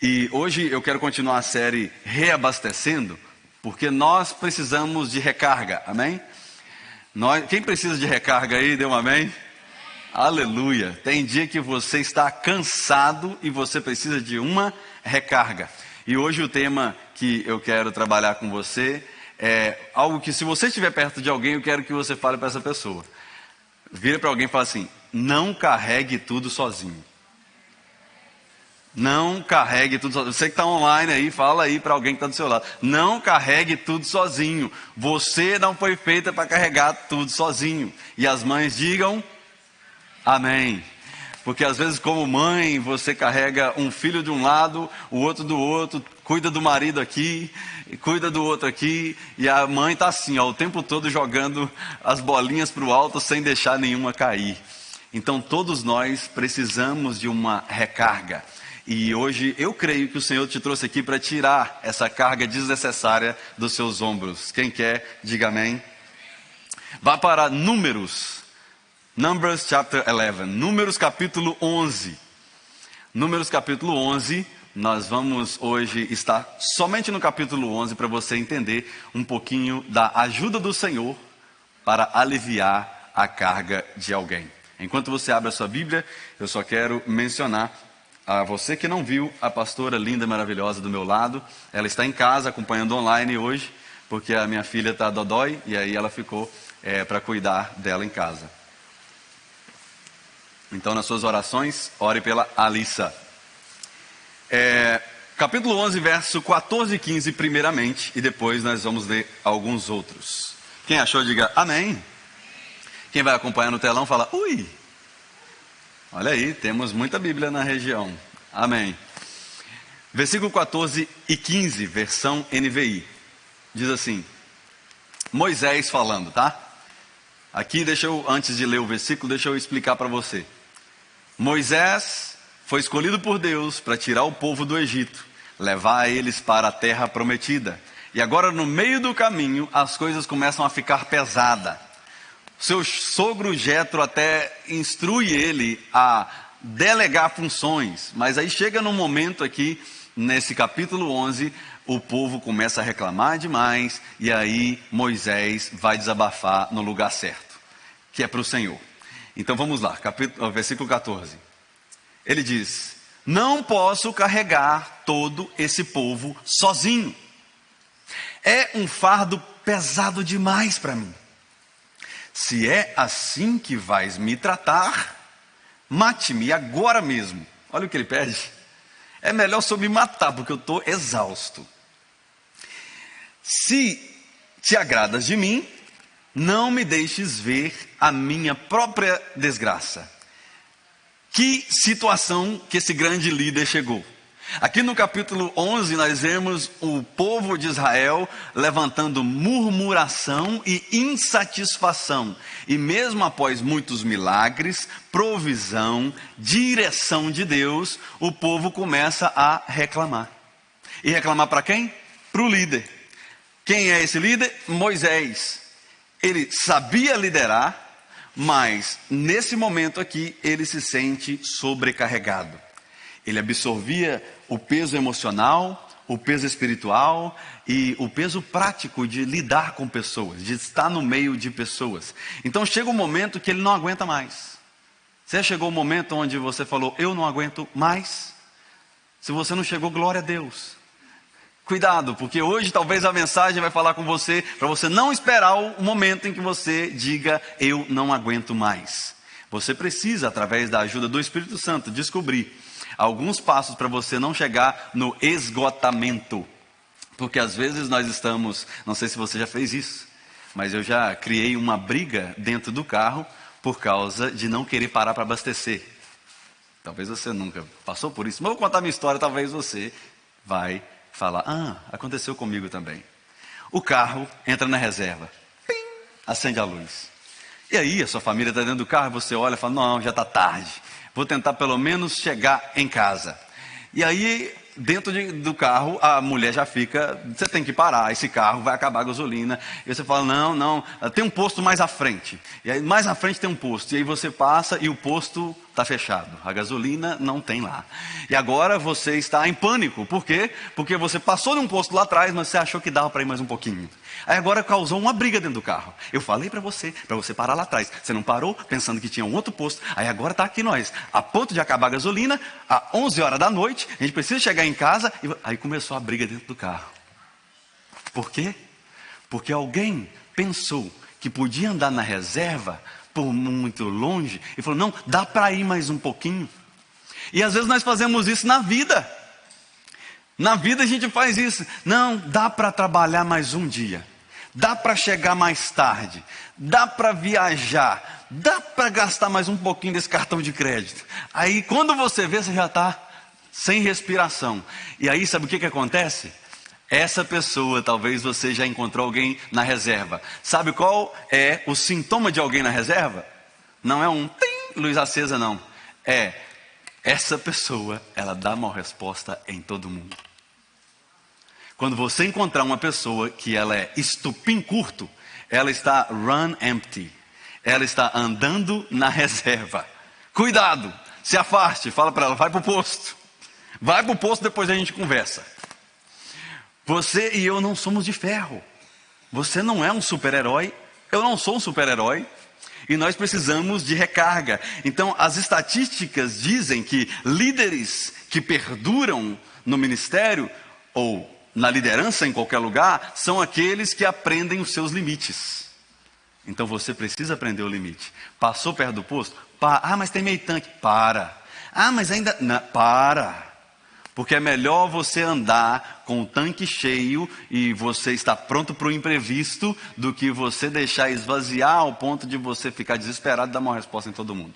E hoje eu quero continuar a série Reabastecendo, porque nós precisamos de recarga, amém? Quem precisa de recarga aí, dê um amém? Aleluia! Tem dia que você está cansado e você precisa de uma recarga. E hoje o tema que eu quero trabalhar com você é algo que, se você estiver perto de alguém, eu quero que você fale para essa pessoa. Vira para alguém e fala assim: não carregue tudo sozinho. Não carregue tudo sozinho. Você que está online aí, fala aí para alguém que está do seu lado. Não carregue tudo sozinho. Você não foi feita para carregar tudo sozinho. E as mães digam amém. Porque às vezes, como mãe, você carrega um filho de um lado, o outro do outro, cuida do marido aqui, cuida do outro aqui, e a mãe está assim, ó, o tempo todo jogando as bolinhas para o alto sem deixar nenhuma cair. Então todos nós precisamos de uma recarga. E hoje eu creio que o Senhor te trouxe aqui para tirar essa carga desnecessária dos seus ombros. Quem quer, diga amém. Vá para Números chapter 11, Números capítulo 11. Números capítulo 11, nós vamos hoje estar somente no capítulo 11 para você entender um pouquinho da ajuda do Senhor para aliviar a carga de alguém. Enquanto você abre a sua Bíblia, eu só quero mencionar a você que não viu a pastora linda e maravilhosa do meu lado. Ela está em casa acompanhando online hoje, porque a minha filha está dodói e aí ela ficou para cuidar dela em casa. Então, nas suas orações, ore pela Alissa. Capítulo 11, verso 14 e 15 primeiramente, e depois nós vamos ler alguns outros. Quem achou, diga amém. Quem vai acompanhar no telão, fala ui. Olha aí, temos muita Bíblia na região. Amém. Versículo 14 e 15, versão NVI. Diz assim, Moisés falando, tá? Aqui, antes de ler o versículo, deixa eu explicar para você. Moisés foi escolhido por Deus para tirar o povo do Egito, levar eles para a terra prometida. E agora, no meio do caminho, as coisas começam a ficar pesadas. Seu sogro Jetro até instrui ele a delegar funções, mas aí chega num momento aqui, nesse capítulo 11, o povo começa a reclamar demais, e aí Moisés vai desabafar no lugar certo, que é para o Senhor. Então vamos lá, versículo 14. Ele diz: não posso carregar todo esse povo sozinho. É um fardo pesado demais para mim. Se é assim que vais me tratar, mate-me agora mesmo. Olha o que ele pede. É melhor só me matar, porque eu estou exausto. Se te agradas de mim, não me deixes ver a minha própria desgraça. Que situação que esse grande líder chegou. Aqui no capítulo 11 nós vemos o povo de Israel levantando murmuração e insatisfação. E mesmo após muitos milagres, provisão, direção de Deus, o povo começa a reclamar. E reclamar para quem? Para o líder. Quem é esse líder? Moisés. Ele sabia liderar, mas nesse momento aqui ele se sente sobrecarregado. Ele absorvia o peso emocional, o peso espiritual e o peso prático de lidar com pessoas, de estar no meio de pessoas. Então chega um momento que ele não aguenta mais. Você chegou um momento onde você falou, eu não aguento mais? Se você não chegou, glória a Deus. Cuidado, porque hoje talvez a mensagem vai falar com você, para você não esperar o momento em que você diga, eu não aguento mais. Você precisa, através da ajuda do Espírito Santo, descobrir alguns passos para você não chegar no esgotamento. Porque às vezes nós estamos, não sei se você já fez isso, mas eu já criei uma briga dentro do carro por causa de não querer parar para abastecer. Talvez você nunca passou por isso, mas eu vou contar minha história, talvez você vai falar, aconteceu comigo também. O carro entra na reserva, pim, acende a luz. E aí a sua família está dentro do carro, você olha e fala, não, já está tarde. Vou tentar pelo menos chegar em casa. E aí dentro do carro, a mulher já fica, você tem que parar, esse carro vai acabar a gasolina. E você fala, não, tem um posto mais à frente. E aí mais à frente tem um posto. E aí você passa e o posto está fechado. A gasolina não tem lá. E agora você está em pânico. Por quê? Porque você passou num posto lá atrás, mas você achou que dava para ir mais um pouquinho. Aí agora causou uma briga dentro do carro. Eu falei para você parar lá atrás. Você não parou, pensando que tinha um outro posto. Aí agora está aqui nós, a ponto de acabar a gasolina, às 11 horas da noite, a gente precisa chegar em casa. Aí começou a briga dentro do carro. Por quê? Porque alguém pensou que podia andar na reserva por muito longe e falou, não, dá para ir mais um pouquinho. E às vezes nós fazemos isso na vida. Na vida a gente faz isso. Não, dá para trabalhar mais um dia. Dá para chegar mais tarde. Dá para viajar. Dá para gastar mais um pouquinho desse cartão de crédito. Aí quando você vê, você já está sem respiração. E aí sabe o que acontece? Essa pessoa, talvez você já encontrou alguém na reserva. Sabe qual é o sintoma de alguém na reserva? Não é um tim, luz acesa, não. É, essa pessoa, ela dá mal resposta em todo mundo. Quando você encontrar uma pessoa que ela é estupim curto, ela está run empty. Ela está andando na reserva. Cuidado, se afaste, fala para ela, vai para o posto. Vai para o posto, depois a gente conversa. Você e eu não somos de ferro. Você não é um super-herói, eu não sou um super-herói. E nós precisamos de recarga. Então, as estatísticas dizem que líderes que perduram no ministério ou na liderança em qualquer lugar são aqueles que aprendem os seus limites. Então, você precisa aprender o limite. Passou perto do posto? Mas tem meio tanque. Para. Mas ainda... Não, para. Porque é melhor você andar com o tanque cheio e você estar pronto para o imprevisto do que você deixar esvaziar ao ponto de você ficar desesperado e dar uma resposta em todo mundo.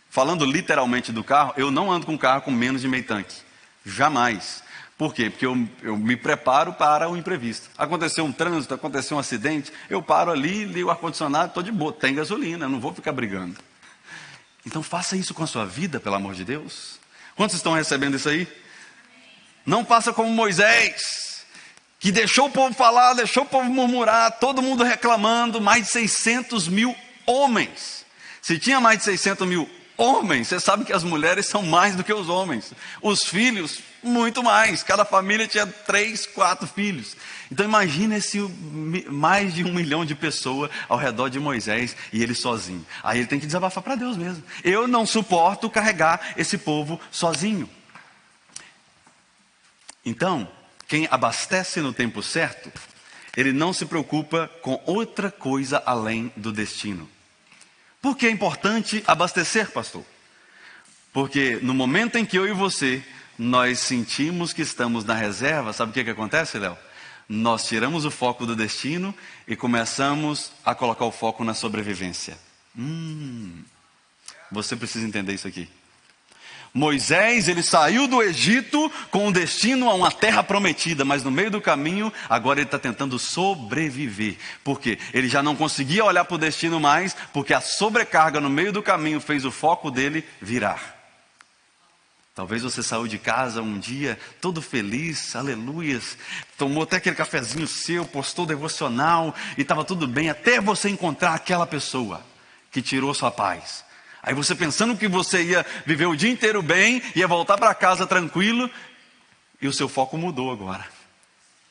Falando literalmente do carro, eu não ando com um carro com menos de meio tanque. Jamais. Por quê? Porque eu me preparo para o imprevisto. Aconteceu um trânsito, aconteceu um acidente, eu paro ali, ligo o ar-condicionado, estou de boa, tem gasolina, eu não vou ficar brigando. Então faça isso com a sua vida, pelo amor de Deus. Quantos estão recebendo isso aí? Não faça como Moisés, que deixou o povo falar, deixou o povo murmurar, todo mundo reclamando, mais de 600 mil homens. Se tinha mais de 600 mil homens, você sabe que as mulheres são mais do que os homens. Os filhos, muito mais. Cada família tinha 3, 4 filhos. Então imagina mais de 1 milhão de pessoas ao redor de Moisés e ele sozinho. Aí ele tem que desabafar para Deus mesmo. Eu não suporto carregar esse povo sozinho. Então, quem abastece no tempo certo, ele não se preocupa com outra coisa além do destino. Por que é importante abastecer, pastor? Porque no momento em que eu e você, nós sentimos que estamos na reserva, sabe o que acontece, Léo? Nós tiramos o foco do destino e começamos a colocar o foco na sobrevivência. Você precisa entender isso aqui. Moisés, ele saiu do Egito com um destino a uma terra prometida, mas no meio do caminho, agora ele está tentando sobreviver. Por quê? Ele já não conseguia olhar para o destino mais, porque a sobrecarga no meio do caminho fez o foco dele virar. Talvez você saiu de casa um dia todo feliz, aleluias, tomou até aquele cafezinho seu, postou devocional e estava tudo bem, até você encontrar aquela pessoa que tirou sua paz. Aí você pensando que você ia viver o dia inteiro bem, ia voltar para casa tranquilo, e o seu foco mudou agora.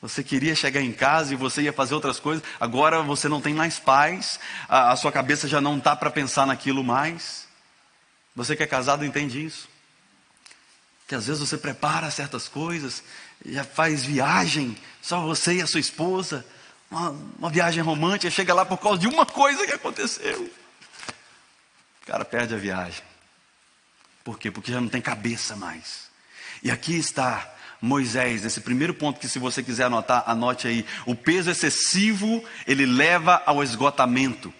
Você queria chegar em casa e você ia fazer outras coisas, agora você não tem mais paz, a sua cabeça já não está para pensar naquilo mais. Você que é casado entende isso. Que às vezes você prepara certas coisas, já faz viagem, só você e a sua esposa, uma viagem romântica, chega lá por causa de uma coisa que aconteceu. O cara perde a viagem. Por quê? Porque já não tem cabeça mais. E aqui está Moisés, nesse primeiro ponto que se você quiser anotar, anote aí. O peso excessivo, ele leva ao esgotamento.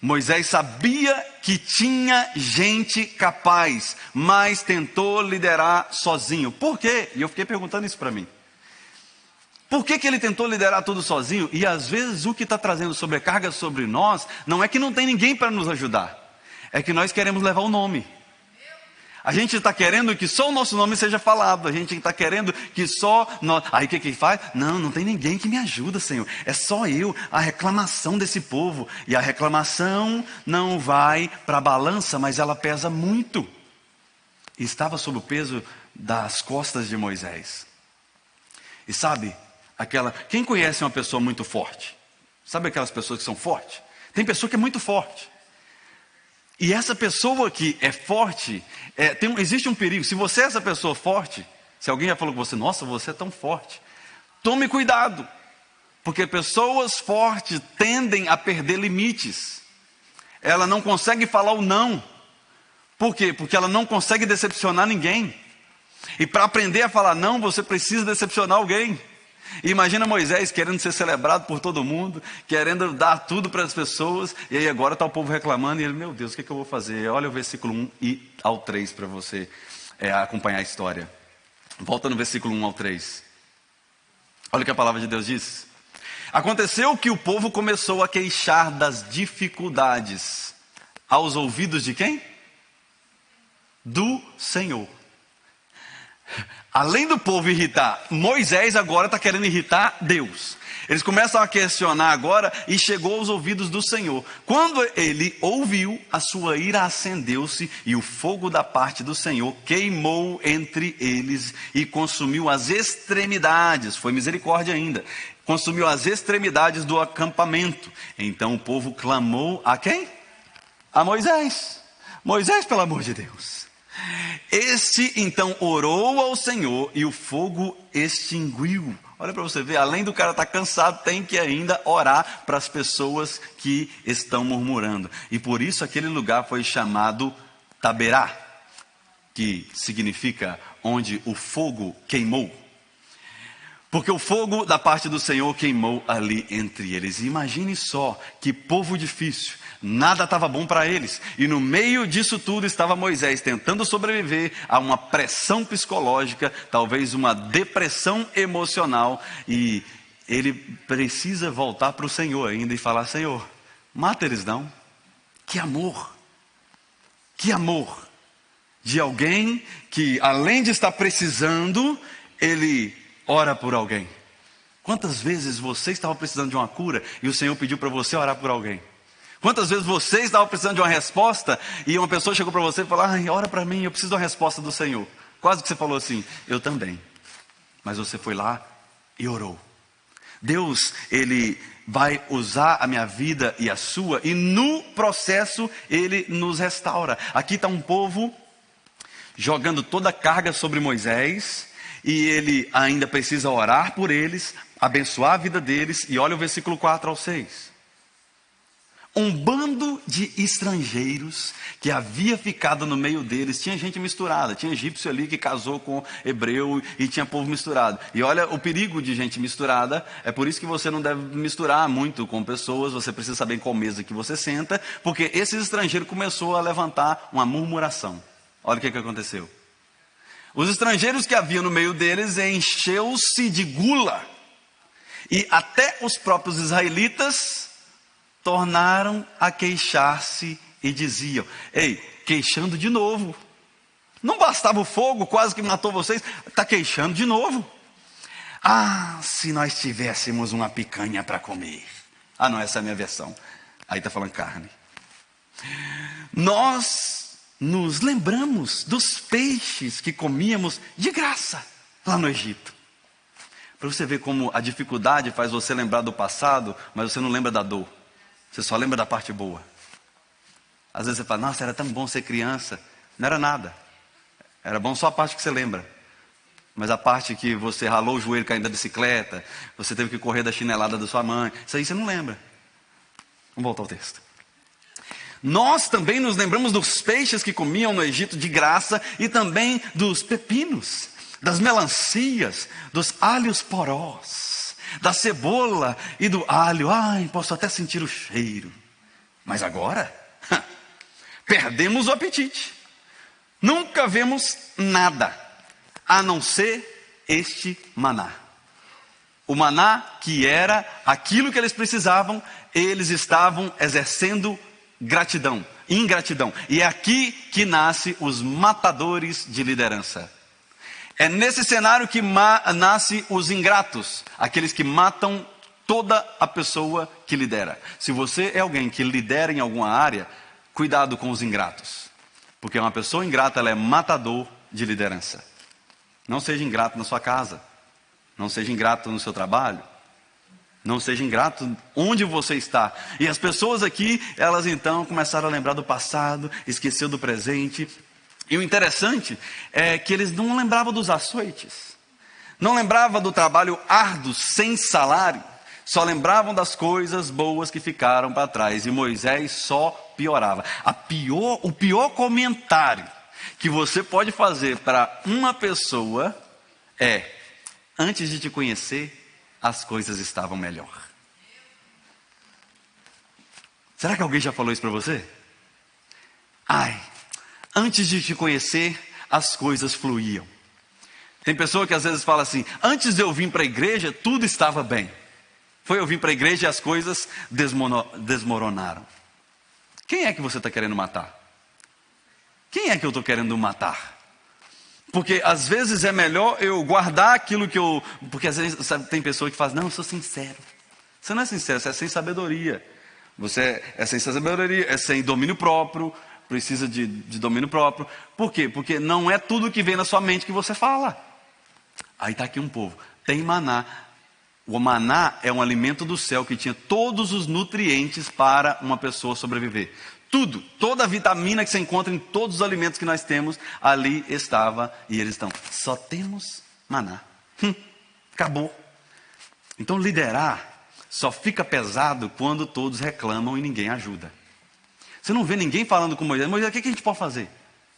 Moisés sabia que tinha gente capaz, mas tentou liderar sozinho. Por quê? E eu fiquei perguntando isso para mim. Por que ele tentou liderar tudo sozinho? E às vezes o que está trazendo sobrecarga sobre nós, não é que não tem ninguém para nos ajudar. É que nós queremos levar o nome. A gente está querendo que só o nosso nome seja falado. A gente está querendo que só nós... Aí o que faz? Não tem ninguém que me ajuda, Senhor. É só eu, a reclamação desse povo. E a reclamação não vai para a balança, mas ela pesa muito. E estava sob o peso das costas de Moisés. E sabe, quem conhece uma pessoa muito forte? Sabe aquelas pessoas que são fortes? Tem pessoa que é muito forte. E essa pessoa que é forte, existe um perigo. Se você é essa pessoa forte, se alguém já falou com você, nossa, você é tão forte, tome cuidado, porque pessoas fortes tendem a perder limites. Ela não consegue falar o não. Por quê? Porque ela não consegue decepcionar ninguém. E para aprender a falar não, você precisa decepcionar alguém. E imagina Moisés querendo ser celebrado por todo mundo, querendo dar tudo para as pessoas, e aí agora está o povo reclamando, e ele, meu Deus, o que eu vou fazer? Olha o versículo 1 e ao 3 para você acompanhar a história. Volta no versículo 1 ao 3. Olha o que a palavra de Deus diz. Aconteceu que o povo começou a queixar das dificuldades aos ouvidos de quem? Do Senhor. Além do povo irritar Moisés, agora está querendo irritar Deus. Eles começam a questionar agora e chegou aos ouvidos do Senhor. Quando ele ouviu, a sua ira acendeu-se e o fogo da parte do Senhor queimou entre eles e consumiu as extremidades. Foi misericórdia ainda. Consumiu as extremidades do acampamento. Então o povo clamou a quem? A Moisés. Moisés, pelo amor de Deus. Este então orou ao Senhor e o fogo extinguiu. Olha para você ver, além do cara estar cansado, tem que ainda orar para as pessoas que estão murmurando. E por isso aquele lugar foi chamado Taberá, que significa onde o fogo queimou. Porque o fogo da parte do Senhor queimou ali entre eles. E imagine só que povo difícil. Nada estava bom para eles. E no meio disso tudo estava Moisés tentando sobreviver a uma pressão psicológica, talvez uma depressão emocional. E ele precisa voltar para o Senhor ainda e falar, Senhor, mata eles não. Que amor de alguém que além de estar precisando, ele ora por alguém. Quantas vezes você estava precisando de uma cura e o Senhor pediu para você orar por alguém? Quantas vezes você estava precisando de uma resposta e uma pessoa chegou para você e falou, ora para mim, eu preciso de uma resposta do Senhor. Quase que você falou assim, eu também. Mas você foi lá e orou. Deus, Ele vai usar a minha vida e a sua, e no processo Ele nos restaura. Aqui está um povo jogando toda a carga sobre Moisés, e ele ainda precisa orar por eles, abençoar a vida deles, e olha o versículo 4 ao 6. Um bando de estrangeiros que havia ficado no meio deles, tinha gente misturada, tinha egípcio ali que casou com hebreu e tinha povo misturado. E olha o perigo de gente misturada, é por isso que você não deve misturar muito com pessoas, você precisa saber em qual mesa que você senta, porque esses estrangeiros começou a levantar uma murmuração. Olha o que aconteceu. Os estrangeiros que havia no meio deles encheu-se de gula, e até os próprios israelitas tornaram a queixar-se e diziam, ei, queixando de novo. Não bastava o fogo, quase que matou vocês, está queixando de novo. Se nós tivéssemos uma picanha para comer. Não, essa é a minha versão. Aí está falando carne. Nós nos lembramos dos peixes que comíamos de graça lá no Egito. Para você ver como a dificuldade faz você lembrar do passado, mas você não lembra da dor. Você só lembra da parte boa. Às vezes você fala, nossa, era tão bom ser criança. Não era nada. Era bom só a parte que você lembra. Mas a parte que você ralou o joelho caindo da bicicleta, você teve que correr da chinelada da sua mãe, isso aí você não lembra. Vamos voltar ao texto. Nós também nos lembramos dos peixes que comiam no Egito de graça e também dos pepinos, das melancias, dos alhos porós, da cebola e do alho. Posso até sentir o cheiro. Mas agora, perdemos o apetite. Nunca vemos nada, a não ser este maná. O maná que era aquilo que eles precisavam, eles estavam exercendo gratidão, ingratidão. E é aqui que nasce os matadores de liderança. É nesse cenário que nasce os ingratos, aqueles que matam toda a pessoa que lidera. Se você é alguém que lidera em alguma área, cuidado com os ingratos. Porque uma pessoa ingrata, ela é matador de liderança. Não seja ingrato na sua casa. Não seja ingrato no seu trabalho. Não seja ingrato onde você está. E as pessoas aqui, elas então começaram a lembrar do passado, esqueceu do presente. E o interessante é que eles não lembravam dos açoites. Não lembravam do trabalho árduo, sem salário. Só lembravam das coisas boas que ficaram para trás. E Moisés só piorava. O pior comentário que você pode fazer para uma pessoa é: antes de te conhecer, as coisas estavam melhor. Será que alguém já falou isso para você? Ai, antes de te conhecer, as coisas fluíam. Tem pessoa que às vezes fala assim: antes de eu vir para a igreja, tudo estava bem. Foi eu vir para a igreja e as coisas desmoronaram. Quem é que você está querendo matar? Quem é que eu estou querendo matar? Porque às vezes é melhor eu guardar aquilo que eu... Porque às vezes tem pessoa que fala: não, eu sou sincero. Você não é sincero, você é sem sabedoria. Você é sem sabedoria, é sem domínio próprio, precisa de domínio próprio. Por quê? Porque não é tudo que vem na sua mente que você fala. Aí está aqui um povo, tem maná. O maná é um alimento do céu que tinha todos os nutrientes para uma pessoa sobreviver. Tudo, toda a vitamina que você encontra em todos os alimentos que nós temos, ali estava, e eles estão: só temos maná. Acabou. Então liderar só fica pesado quando todos reclamam e ninguém ajuda. Você não vê ninguém falando com Moisés: Moisés, o que a gente pode fazer?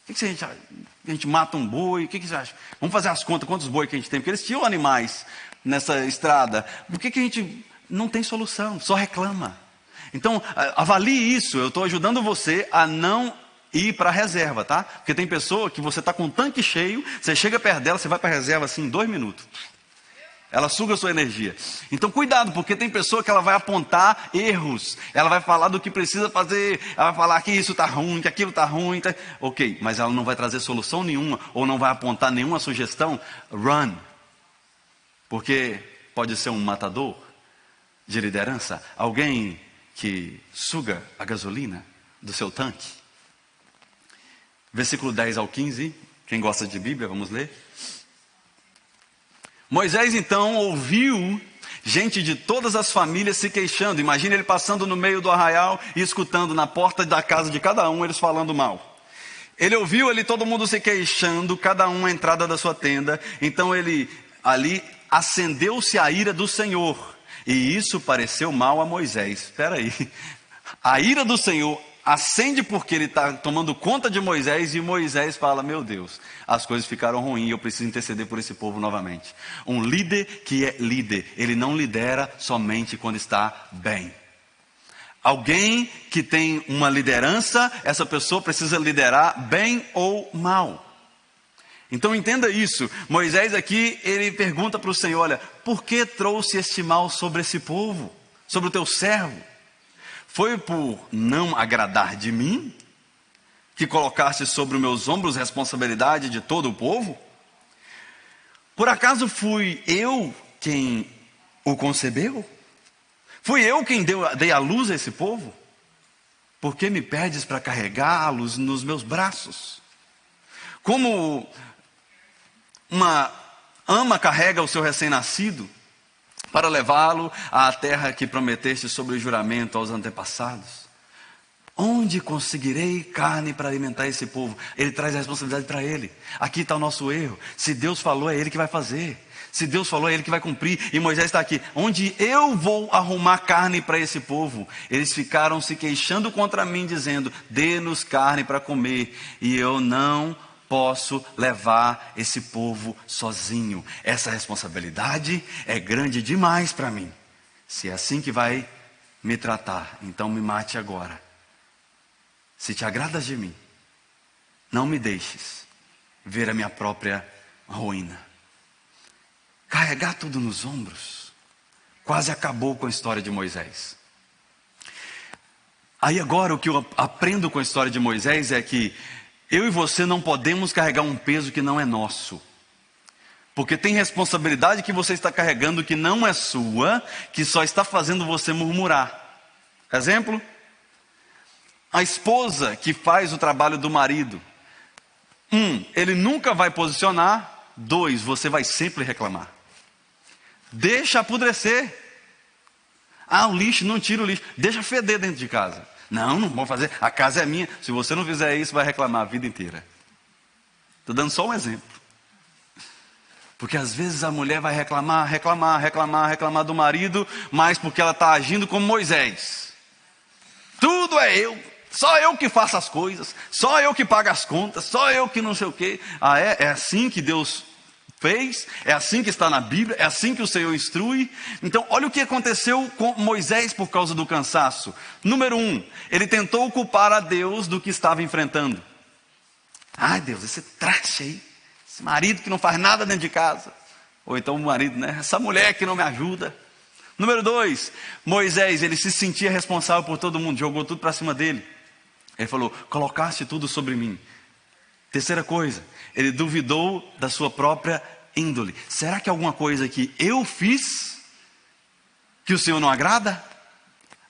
O que a gente mata um boi? O que você acha? Vamos fazer as contas, quantos bois que a gente tem? Porque eles tinham animais nessa estrada. Por que a gente não tem solução? Só reclama. Então, avalie isso. Eu estou ajudando você a não ir para a reserva, tá? Porque tem pessoa que você está com um tanque cheio, você chega perto dela, você vai para a reserva assim em 2 minutos. Ela suga a sua energia. Então cuidado, porque tem pessoa que ela vai apontar erros. Ela vai falar do que precisa fazer. Ela vai falar que isso está ruim, que aquilo está ruim. Tá... Ok, mas ela não vai trazer solução nenhuma, ou não vai apontar nenhuma sugestão. Run. Porque pode ser um matador de liderança. Alguém que suga a gasolina do seu tanque. Versículo 10 ao 15. Quem gosta de Bíblia, vamos ler. Moisés então ouviu gente de todas as famílias se queixando. Imagina ele passando no meio do arraial e escutando na porta da casa de cada um eles falando mal. Ele ouviu ali todo mundo se queixando, cada um à entrada da sua tenda. Então ele ali acendeu-se a ira do Senhor. E isso pareceu mal a Moisés. Espera aí. A ira do Senhor acende porque ele está tomando conta de Moisés, e Moisés fala: meu Deus, as coisas ficaram ruins, eu preciso interceder por esse povo novamente. Um líder que é líder, ele não lidera somente quando está bem. Alguém que tem uma liderança, essa pessoa precisa liderar bem ou mal. Então entenda isso. Moisés aqui, ele pergunta para o Senhor: olha, por que trouxe este mal sobre esse povo, sobre o teu servo? Foi por não agradar de mim, que colocaste sobre os meus ombros responsabilidade de todo o povo? Por acaso fui eu quem o concebeu? Fui eu quem dei à luz a esse povo? Por que me pedes para carregá-los nos meus braços? Como uma ama carrega o seu recém-nascido, para levá-lo à terra que prometeste sobre o juramento aos antepassados? Onde conseguirei carne para alimentar esse povo? Ele traz a responsabilidade para ele. Aqui está o nosso erro. Se Deus falou, é Ele que vai fazer. Se Deus falou, é Ele que vai cumprir. E Moisés está aqui: onde eu vou arrumar carne para esse povo? Eles ficaram se queixando contra mim, dizendo: dê-nos carne para comer. E eu não posso levar esse povo sozinho. Essa responsabilidade é grande demais para mim. Se é assim que vai me tratar, então me mate agora. Se te agradas de mim, não me deixes ver a minha própria ruína. Carregar tudo nos ombros quase acabou com a história de Moisés. Aí agora o que eu aprendo com a história de Moisés é que eu e você não podemos carregar um peso que não é nosso. Porque tem responsabilidade que você está carregando que não é sua, que só está fazendo você murmurar. Exemplo? A esposa que faz o trabalho do marido. Ele nunca vai posicionar. 2, você vai sempre reclamar. Deixa apodrecer. O lixo, não tira o lixo. Deixa feder dentro de casa. Não vou fazer. A casa é minha. Se você não fizer isso, vai reclamar a vida inteira. Estou dando só um exemplo. Porque às vezes a mulher vai reclamar do marido, mas porque ela está agindo como Moisés. Tudo é eu. Só eu que faço as coisas. Só eu que pago as contas. Só eu que não sei o quê. É assim que Deus fez? É assim que está na Bíblia? É assim que o Senhor instrui? Então, olha o que aconteceu com Moisés por causa do cansaço. Número 1, ele tentou culpar a Deus do que estava enfrentando. Ai Deus, esse traste aí, esse marido que não faz nada dentro de casa. Ou então o marido, né? Essa mulher que não me ajuda. Número 2, Moisés, ele se sentia responsável por todo mundo, jogou tudo para cima dele. Ele falou, colocaste tudo sobre mim. Terceira coisa, ele duvidou da sua própria índole. Será que alguma coisa que eu fiz que o Senhor não agrada?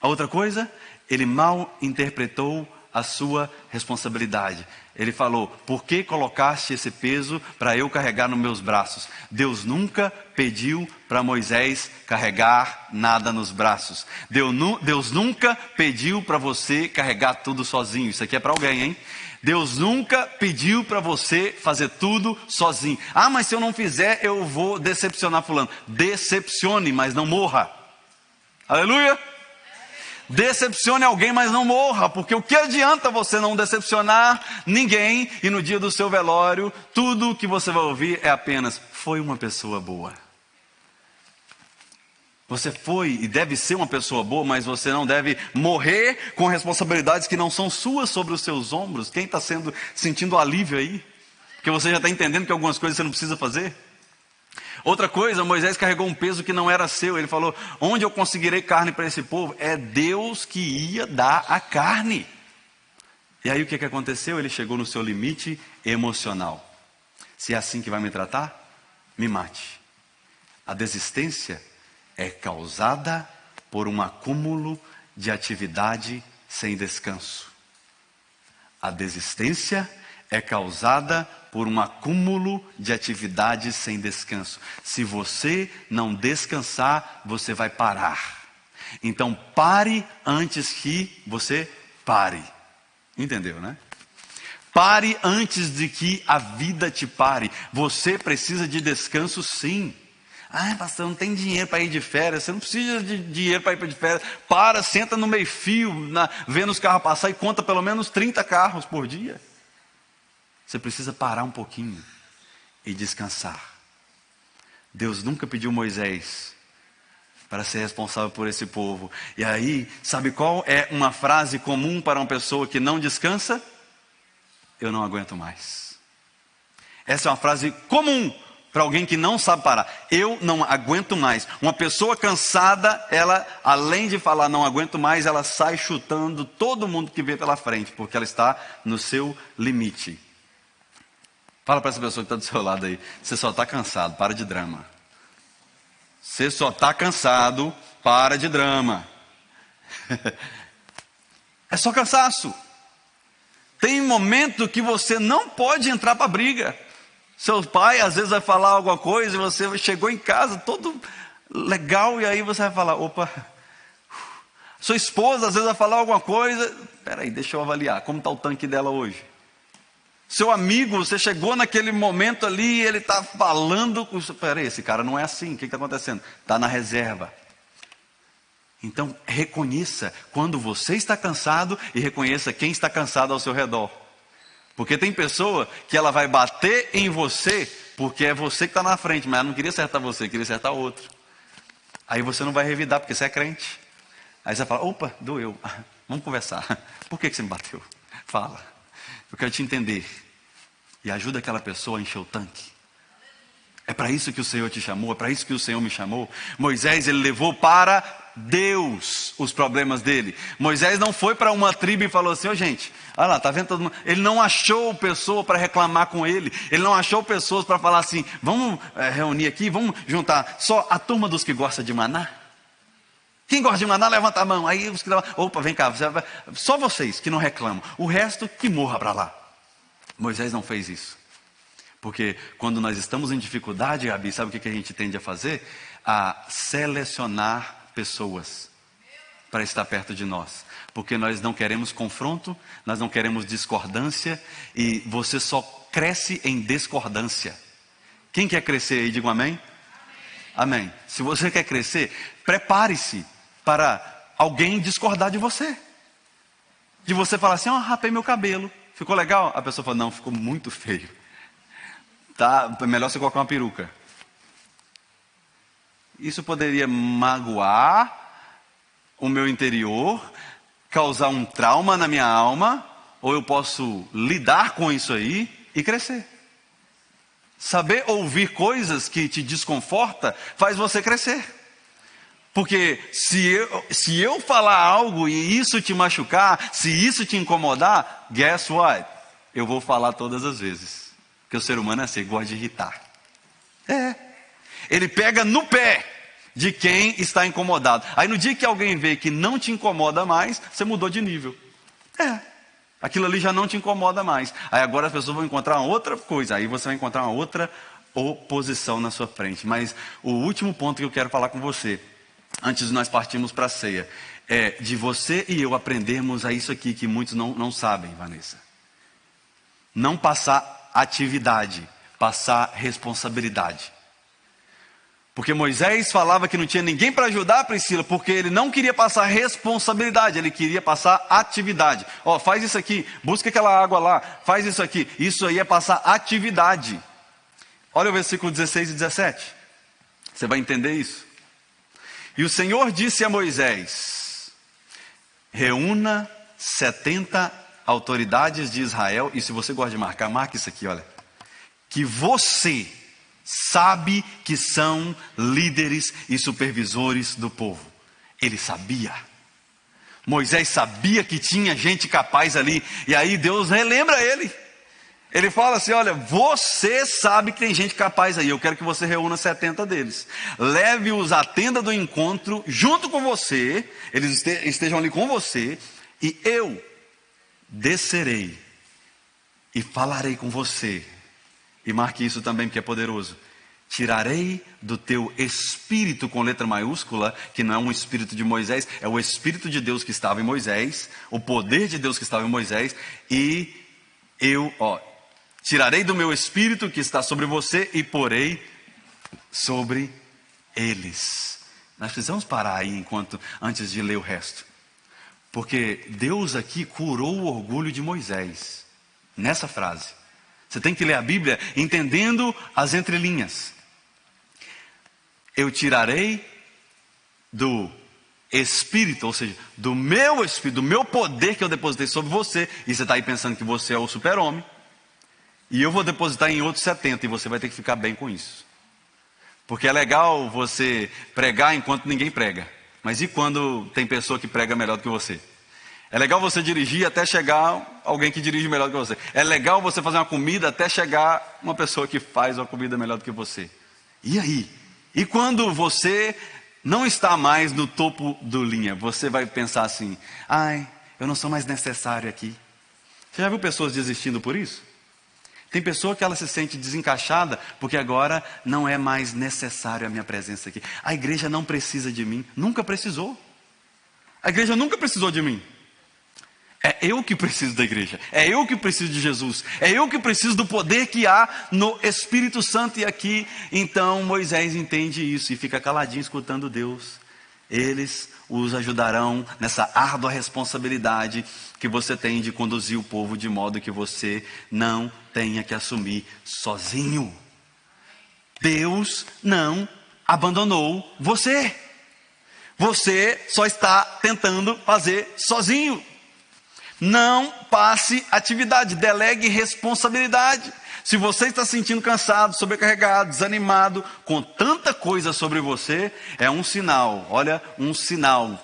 A outra coisa, ele mal interpretou a sua responsabilidade. Ele falou, por que colocaste esse peso para eu carregar nos meus braços? Deus nunca pediu para Moisés carregar nada nos braços. Deus nunca pediu para você carregar tudo sozinho. Isso aqui é para alguém, hein? Deus nunca pediu para você fazer tudo sozinho. Mas se eu não fizer, eu vou decepcionar fulano. Decepcione, mas não morra. Aleluia! Decepcione alguém, mas não morra, porque o que adianta você não decepcionar ninguém e no dia do seu velório, tudo que você vai ouvir é apenas, foi uma pessoa boa. Você foi e deve ser uma pessoa boa, mas você não deve morrer com responsabilidades que não são suas sobre os seus ombros. Quem está sentindo alívio aí? Porque você já está entendendo que algumas coisas você não precisa fazer. Outra coisa, Moisés carregou um peso que não era seu. Ele falou, onde eu conseguirei carne para esse povo? É Deus que ia dar a carne. E aí o que aconteceu? Ele chegou no seu limite emocional. Se é assim que vai me tratar, me mate. A desistência é causada por um acúmulo de atividade sem descanso. A desistência é causada por um acúmulo de atividades sem descanso. Se você não descansar, você vai parar. Então pare antes que você pare. Entendeu, né? Pare antes de que a vida te pare. Você precisa de descanso, sim. Pastor, não tem dinheiro para ir de férias. Você não precisa de dinheiro para ir de férias. Para, senta no meio fio, vendo os carros passar e conta pelo menos 30 carros por dia. Você precisa parar um pouquinho e descansar. Deus nunca pediu Moisés para ser responsável por esse povo. E aí, sabe qual é uma frase comum para uma pessoa que não descansa? Eu não aguento mais. Essa é uma frase comum para alguém que não sabe parar. Eu não aguento mais. Uma pessoa cansada, ela, além de falar não aguento mais, ela sai chutando todo mundo que vê pela frente, porque ela está no seu limite. Fala para essa pessoa que está do seu lado aí, você só está cansado, para de drama. Você só está cansado, para de drama. É só cansaço. Tem momento que você não pode entrar para a briga. Seu pai às vezes vai falar alguma coisa e você chegou em casa todo legal e aí você vai falar, opa. Sua esposa às vezes vai falar alguma coisa, peraí, deixa eu avaliar, como está o tanque dela hoje? Seu amigo, você chegou naquele momento ali e ele está falando, peraí, esse cara não é assim, o que está acontecendo? Está na reserva. Então reconheça quando você está cansado e reconheça quem está cansado ao seu redor. Porque tem pessoa que ela vai bater em você porque é você que está na frente, mas ela não queria acertar você, queria acertar outro. Aí você não vai revidar porque você é crente. Aí você fala, opa, doeu, vamos conversar. Por que você me bateu? Fala, eu quero te entender. E ajuda aquela pessoa a encher o tanque. É para isso que o Senhor te chamou, é para isso que o Senhor me chamou. Moisés, ele levou para Deus os problemas dele. Moisés não foi para uma tribo e falou assim: gente, olha lá, tá vendo todo mundo? Ele não achou pessoa para reclamar com ele. Ele não achou pessoas para falar assim: vamos reunir aqui, vamos juntar só a turma dos que gosta de maná. Quem gosta de maná, levanta a mão. Aí os que opa, vem cá, só vocês que não reclamam. O resto que morra para lá. Moisés não fez isso. Porque quando nós estamos em dificuldade, Gabi, sabe o que a gente tende a fazer? A selecionar pessoas para estar perto de nós. Porque nós não queremos confronto, nós não queremos discordância, e você só cresce em discordância. Quem quer crescer aí, diga um amém? Amém. Se você quer crescer, prepare-se para alguém discordar de você. De você falar assim: rapei meu cabelo, ficou legal? A pessoa fala: não, ficou muito feio. Tá, é melhor você colocar uma peruca. Isso poderia magoar o meu interior, causar um trauma na minha alma, ou eu posso lidar com isso aí e crescer. Saber ouvir coisas que te desconforta faz você crescer. Porque se eu falar algo e isso te machucar, se isso te incomodar, guess what? Eu vou falar todas as vezes. Porque o ser humano é assim, gosta de irritar. Ele pega no pé de quem está incomodado. Aí no dia que alguém vê que não te incomoda mais, você mudou de nível. Aquilo ali já não te incomoda mais. Aí agora as pessoas vão encontrar uma outra coisa. Aí você vai encontrar uma outra oposição na sua frente. Mas o último ponto que eu quero falar com você, antes de nós partirmos para a ceia, é de você e eu aprendermos a isso aqui que muitos não sabem, Vanessa. Não passar atividade, passar responsabilidade. Porque Moisés falava que não tinha ninguém para ajudar a Priscila, porque ele não queria passar responsabilidade, ele queria passar atividade. Faz isso aqui, busca aquela água lá, faz isso aqui. Isso aí é passar atividade. Olha o versículo 16 e 17. Você vai entender isso. E o Senhor disse a Moisés: reúna 70 autoridades de Israel, e se você gosta de marcar, marque isso aqui, olha. Que você sabe que são líderes e supervisores do povo. Ele sabia. Moisés sabia que tinha gente capaz ali. E aí Deus relembra ele. Ele fala assim: olha, você sabe que tem gente capaz aí. Eu quero que você reúna 70 deles. Leve-os à tenda do encontro junto com você. Eles estejam ali com você. E eu descerei e falarei com você. E marque isso também, porque é poderoso. Tirarei do teu espírito, com letra maiúscula, que não é um espírito de Moisés, é o espírito de Deus que estava em Moisés, o poder de Deus que estava em Moisés, e eu, tirarei do meu espírito que está sobre você e porei sobre eles. Nós precisamos parar aí antes de ler o resto. Porque Deus aqui curou o orgulho de Moisés, nessa frase. Você tem que ler a Bíblia entendendo as entrelinhas. Eu tirarei do Espírito, ou seja, do meu Espírito, do meu poder que eu depositei sobre você. E você está aí pensando que você é o super-homem. E eu vou depositar em outros 70 e você vai ter que ficar bem com isso. Porque é legal você pregar enquanto ninguém prega. Mas e quando tem pessoa que prega melhor do que você? É legal você dirigir até chegar alguém que dirige melhor do que você. É legal você fazer uma comida até chegar uma pessoa que faz uma comida melhor do que você. E aí? E quando você não está mais no topo do linha, você vai pensar assim: eu não sou mais necessário aqui. Você já viu pessoas desistindo por isso? Tem pessoa que ela se sente desencaixada porque agora não é mais necessário a minha presença aqui. A igreja não precisa de mim. Nunca precisou. A igreja nunca precisou de mim. É eu que preciso da igreja. É eu que preciso de Jesus. É eu que preciso do poder que há no Espírito Santo. E aqui, então, Moisés entende isso e fica caladinho escutando Deus. Eles os ajudarão nessa árdua responsabilidade que você tem de conduzir o povo de modo que você não tenha que assumir sozinho. Deus não abandonou você. Você só está tentando fazer sozinho. Não passe atividade, delegue responsabilidade. Se você está se sentindo cansado, sobrecarregado, desanimado, com tanta coisa sobre você, é um sinal, olha, um sinal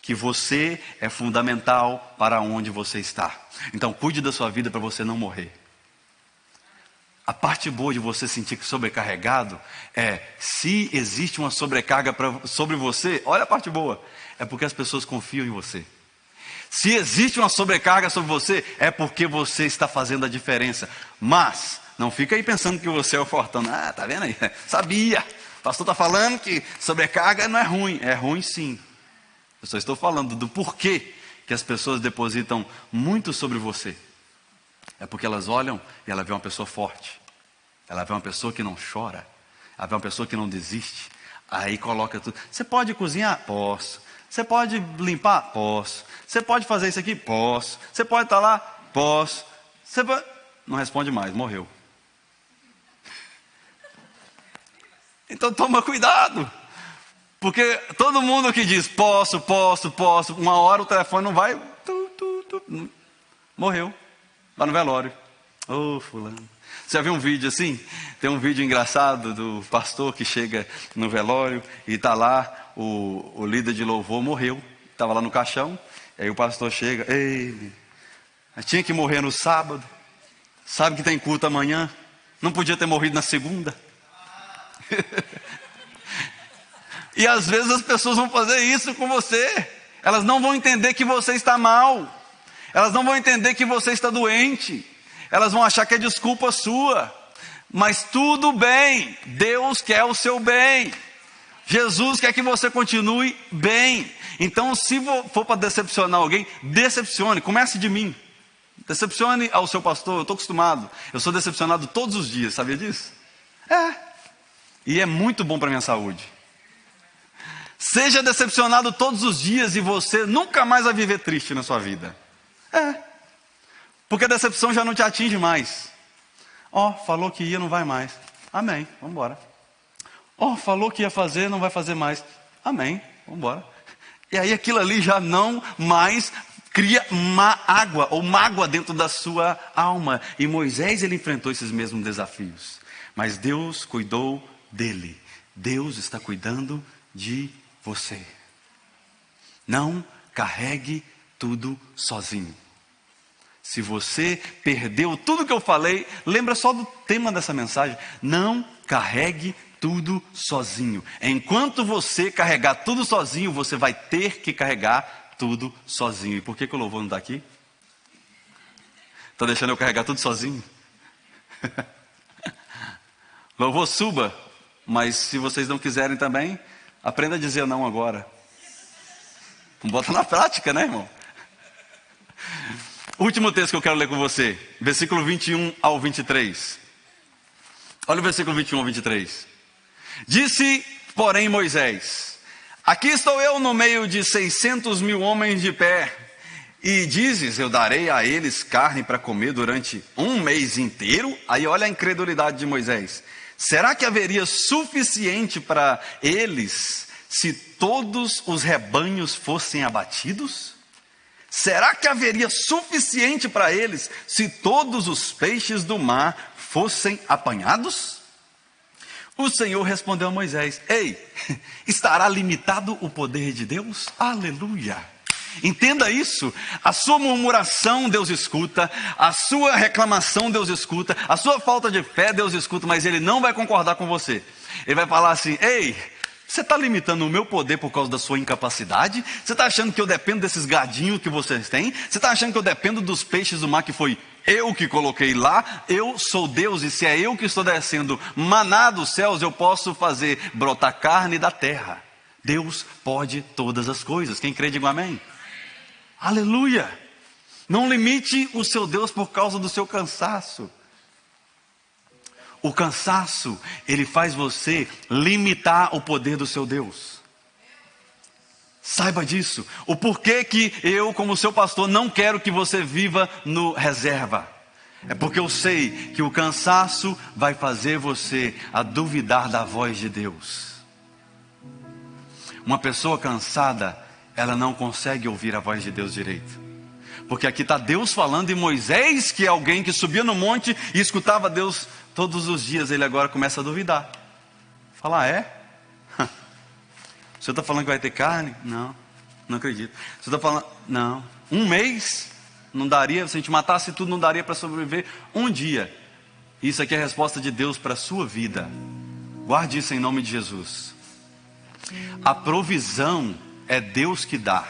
que você é fundamental para onde você está. Então cuide da sua vida para você não morrer. A parte boa de você sentir sobrecarregado é, se existe uma sobrecarga sobre você, olha a parte boa, é porque as pessoas confiam em você. Se existe uma sobrecarga sobre você, é porque você está fazendo a diferença. Mas, não fica aí pensando que você é o fortão. Ah, tá vendo aí? Sabia. O pastor está falando que sobrecarga não é ruim. É ruim sim. Eu só estou falando do porquê que as pessoas depositam muito sobre você. É porque elas olham e ela vê uma pessoa forte. Ela vê uma pessoa que não chora. Ela vê uma pessoa que não desiste. Aí coloca tudo. Você pode cozinhar? Posso. Você pode limpar? Posso. Você pode fazer isso aqui? Posso. Você pode estar lá? Posso. Você pode... Não responde mais, morreu. Então toma cuidado. Porque todo mundo que diz posso, uma hora o telefone não vai. Morreu. Lá no velório. Ô, fulano. Você já viu um vídeo assim? Tem um vídeo engraçado do pastor que chega no velório e está lá, o líder de louvor morreu. Estava lá no caixão. Aí o pastor chega, ei, tinha que morrer no sábado, sabe que tem culto amanhã, não podia ter morrido na segunda. E às vezes as pessoas vão fazer isso com você, elas não vão entender que você está mal, elas não vão entender que você está doente, elas vão achar que é desculpa sua, mas tudo bem, Deus quer o seu bem. Jesus quer que você continue bem. Então, se for para decepcionar alguém, decepcione, comece de mim. Decepcione ao seu pastor, eu estou acostumado. Eu sou decepcionado todos os dias, sabia disso? E é muito bom para a minha saúde. Seja decepcionado todos os dias e você nunca mais vai viver triste na sua vida. Porque a decepção já não te atinge mais. Falou que ia, não vai mais. Amém, vamos embora. Falou que ia fazer, não vai fazer mais. Amém, vamos embora. E aí aquilo ali já não mais cria mágoa dentro da sua alma. E Moisés, ele enfrentou esses mesmos desafios. Mas Deus cuidou dele. Deus está cuidando de você. Não carregue tudo sozinho. Se você perdeu tudo que eu falei, lembra só do tema dessa mensagem. Não carregue tudo sozinho. Enquanto você carregar tudo sozinho, você vai ter que carregar tudo sozinho. E por que o louvor não está aqui? Está deixando eu carregar tudo sozinho? Louvor, suba. Mas se vocês não quiserem também, aprenda a dizer não agora. Bota na prática, né, irmão? Último texto que eu quero ler com você. Versículo 21 ao 23. Olha o versículo 21 ao 23. Disse, porém, Moisés: aqui estou eu no meio de 600 mil homens de pé, e dizes, eu darei a eles carne para comer durante um mês inteiro? Aí olha a incredulidade de Moisés. Será que haveria suficiente para eles se todos os rebanhos fossem abatidos? Será que haveria suficiente para eles se todos os peixes do mar fossem apanhados? O Senhor respondeu a Moisés: ei, estará limitado o poder de Deus? Aleluia! Entenda isso, a sua murmuração Deus escuta, a sua reclamação Deus escuta, a sua falta de fé Deus escuta, mas Ele não vai concordar com você. Ele vai falar assim: ei, você está limitando o meu poder por causa da sua incapacidade? Você está achando que eu dependo desses gadinhos que vocês têm? Você está achando que eu dependo dos peixes do mar que foi eu que coloquei lá? Eu sou Deus, e se é eu que estou descendo maná dos céus, eu posso fazer brotar carne da terra. Deus pode todas as coisas. Quem crê, diga amém. Aleluia! Não limite o seu Deus por causa do seu cansaço. O cansaço, ele faz você limitar o poder do seu Deus. Saiba disso. O porquê que eu, como seu pastor, não quero que você viva no reserva. É porque eu sei que o cansaço vai fazer você a duvidar da voz de Deus. Uma pessoa cansada, ela não consegue ouvir a voz de Deus direito. Porque aqui está Deus falando e Moisés, que é alguém que subia no monte e escutava Deus todos os dias, ele agora começa a duvidar. Fala, o senhor está falando que vai ter carne? Não, não acredito. O senhor está falando, não. Um mês não daria, se a gente matasse tudo, não daria para sobreviver um dia. Isso aqui é a resposta de Deus para a sua vida. Guarde isso em nome de Jesus. A provisão é Deus que dá,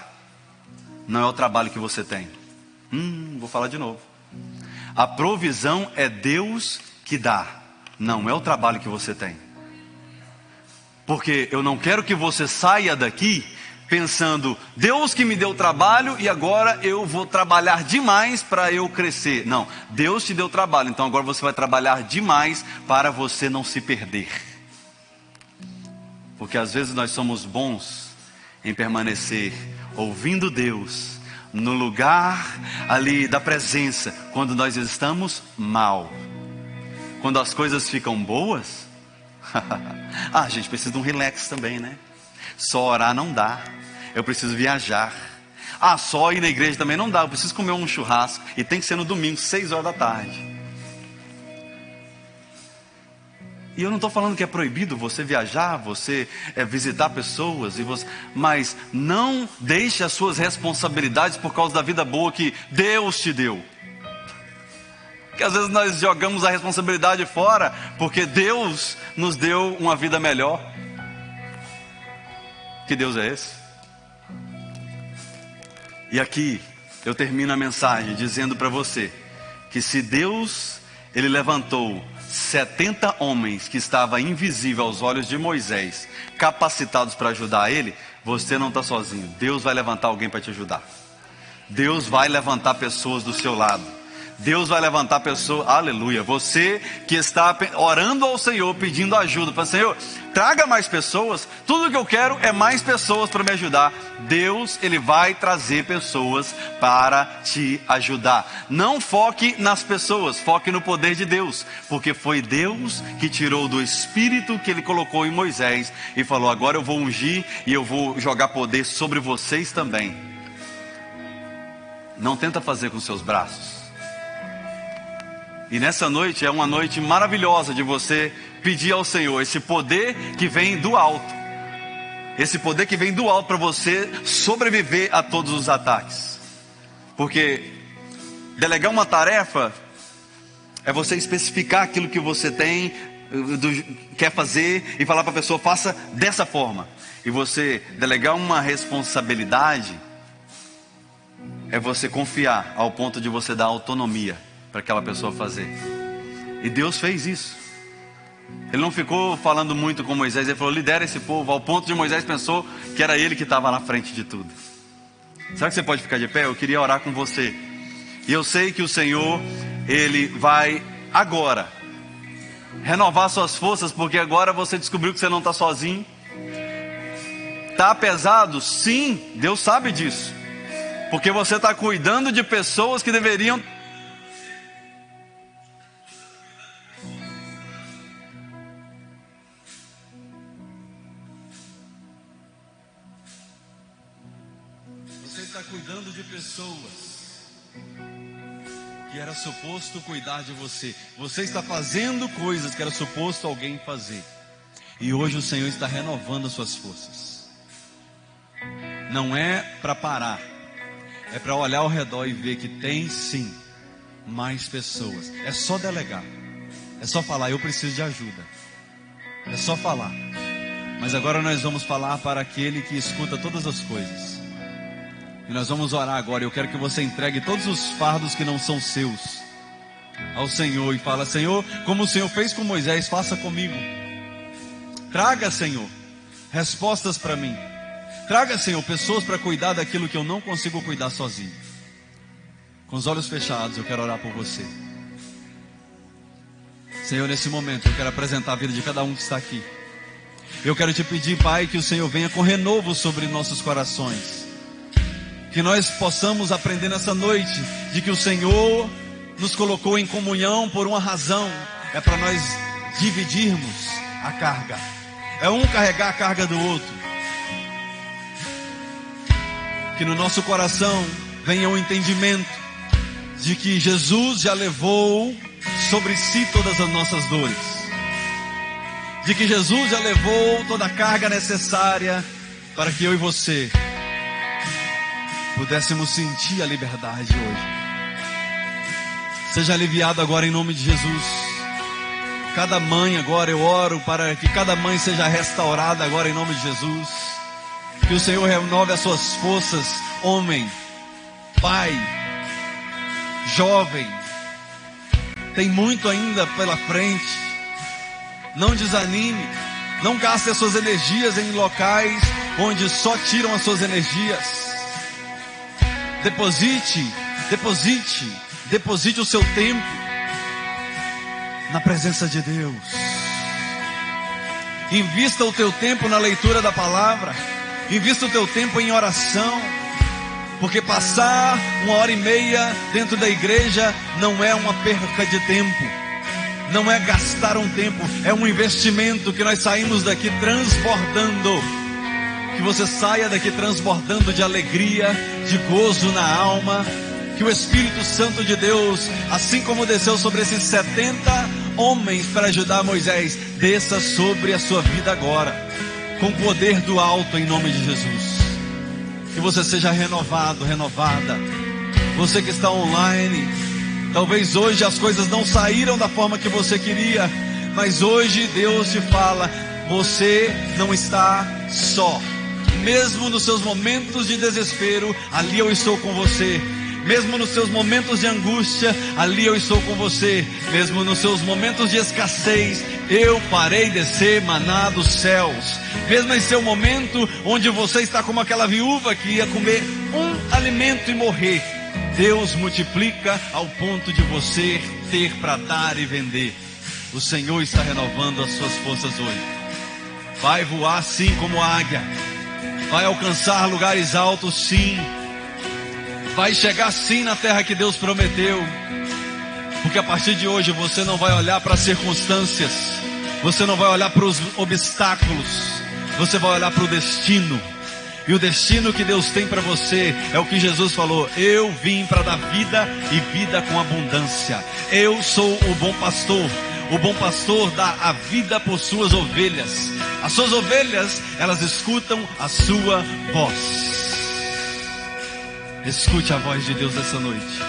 não é o trabalho que você tem. Vou falar de novo. A provisão é Deus que dá, não é o trabalho que você tem. Porque eu não quero que você saia daqui pensando, Deus que me deu trabalho e agora eu vou trabalhar demais para eu crescer. Não, Deus te deu trabalho, então agora você vai trabalhar demais para você não se perder. Porque às vezes nós somos bons em permanecer ouvindo Deus no lugar ali da presença, quando nós estamos mal. Quando as coisas ficam boas, a gente precisa de um relax também, né? Só orar não dá, eu preciso viajar. Só ir na igreja também não dá, eu preciso comer um churrasco. E tem que ser no domingo, 6 horas da tarde. E eu não estou falando que é proibido você viajar, você visitar pessoas, mas não deixe as suas responsabilidades por causa da vida boa que Deus te deu. Porque às vezes nós jogamos a responsabilidade fora, porque Deus nos deu uma vida melhor. Que Deus é esse? E aqui eu termino a mensagem dizendo para você que se Deus, Ele levantou 70 homens que estavam invisíveis aos olhos de Moisés, capacitados para ajudar ele, você não está sozinho. Deus vai levantar alguém para te ajudar. Deus vai levantar pessoas do seu lado. Deus vai levantar pessoas, aleluia. Você que está orando ao Senhor, pedindo ajuda para o Senhor, traga mais pessoas. Tudo que eu quero é mais pessoas para me ajudar. Deus, Ele vai trazer pessoas para te ajudar. Não foque nas pessoas, foque no poder de Deus, porque foi Deus que tirou do Espírito que Ele colocou em Moisés e falou, agora eu vou ungir e eu vou jogar poder sobre vocês também. Não tenta fazer com seus braços. E nessa noite é uma noite maravilhosa de você pedir ao Senhor esse poder que vem do alto. Esse poder que vem do alto para você sobreviver a todos os ataques. Porque delegar uma tarefa é você especificar aquilo que você tem, quer fazer e falar para a pessoa, faça dessa forma. E você delegar uma responsabilidade é você confiar ao ponto de você dar autonomia para aquela pessoa fazer. E Deus fez isso. Ele não ficou falando muito com Moisés, ele falou, lidera esse povo, ao ponto de Moisés pensou que era ele que estava na frente de tudo. Será que você pode ficar de pé? Eu queria orar com você. E eu sei que o Senhor, Ele vai agora renovar suas forças, porque agora você descobriu que você não está sozinho. Está pesado? Sim, Deus sabe disso. Porque você está cuidando de pessoas que deveriam... Você está cuidando de pessoas que era suposto cuidar de você. Você está fazendo coisas que era suposto alguém fazer. E hoje o Senhor está renovando as suas forças. Não é para parar. É para olhar ao redor e ver que tem sim mais pessoas. É só delegar. É só falar, eu preciso de ajuda. É só falar. Mas agora nós vamos falar para aquele que escuta todas as coisas. E nós vamos orar agora. Eu quero que você entregue todos os fardos que não são seus ao Senhor. E fala, Senhor, como o Senhor fez com Moisés, faça comigo. Traga, Senhor, respostas para mim. Traga, Senhor, pessoas para cuidar daquilo que eu não consigo cuidar sozinho. Com os olhos fechados, eu quero orar por você. Senhor, nesse momento, eu quero apresentar a vida de cada um que está aqui. Eu quero te pedir, Pai, que o Senhor venha com renovo sobre nossos corações. Que nós possamos aprender nessa noite de que o Senhor nos colocou em comunhão por uma razão. É para nós dividirmos a carga. É um carregar a carga do outro. Que no nosso coração venha o entendimento de que Jesus já levou sobre si todas as nossas dores, de que Jesus já levou toda a carga necessária para que eu e você pudéssemos sentir a liberdade hoje. Seja aliviado agora em nome de Jesus. Cada mãe agora, eu oro para que cada mãe seja restaurada agora em nome de Jesus. Que o Senhor renove as suas forças, homem, pai, jovem. Tem muito ainda pela frente. Não desanime. Não gaste as suas energias em locais onde só tiram as suas energias. Deposite o seu tempo na presença de Deus. Invista o teu tempo na leitura da palavra. Invista o teu tempo em oração. Porque passar 1h30 dentro da igreja não é uma perca de tempo. Não é gastar um tempo. É um investimento que nós saímos daqui transbordando. Que você saia daqui transbordando de alegria, de gozo na alma. Que o Espírito Santo de Deus, assim como desceu sobre esses 70 homens para ajudar Moisés, desça sobre a sua vida agora, com o poder do alto em nome de Jesus. Que você seja renovado, renovada. Você que está online, talvez hoje as coisas não saíram da forma que você queria, mas hoje Deus te fala, você não está só. Mesmo nos seus momentos de desespero, ali eu estou com você. Mesmo nos seus momentos de angústia, ali eu estou com você. Mesmo nos seus momentos de escassez, eu farei descer maná dos céus. Mesmo em seu momento onde você está como aquela viúva que ia comer um alimento e morrer, Deus multiplica ao ponto de você ter para dar e vender. O Senhor está renovando as suas forças hoje. Vai voar sim como águia. Vai alcançar lugares altos sim. Vai chegar sim na terra que Deus prometeu. Porque a partir de hoje você não vai olhar para as circunstâncias. Você não vai olhar para os obstáculos. Você vai olhar para o destino. E o destino que Deus tem para você é o que Jesus falou: eu vim para dar vida e vida com abundância. Eu sou o bom pastor. O bom pastor dá a vida por suas ovelhas. As suas ovelhas, elas escutam a sua voz. Escute a voz de Deus essa noite.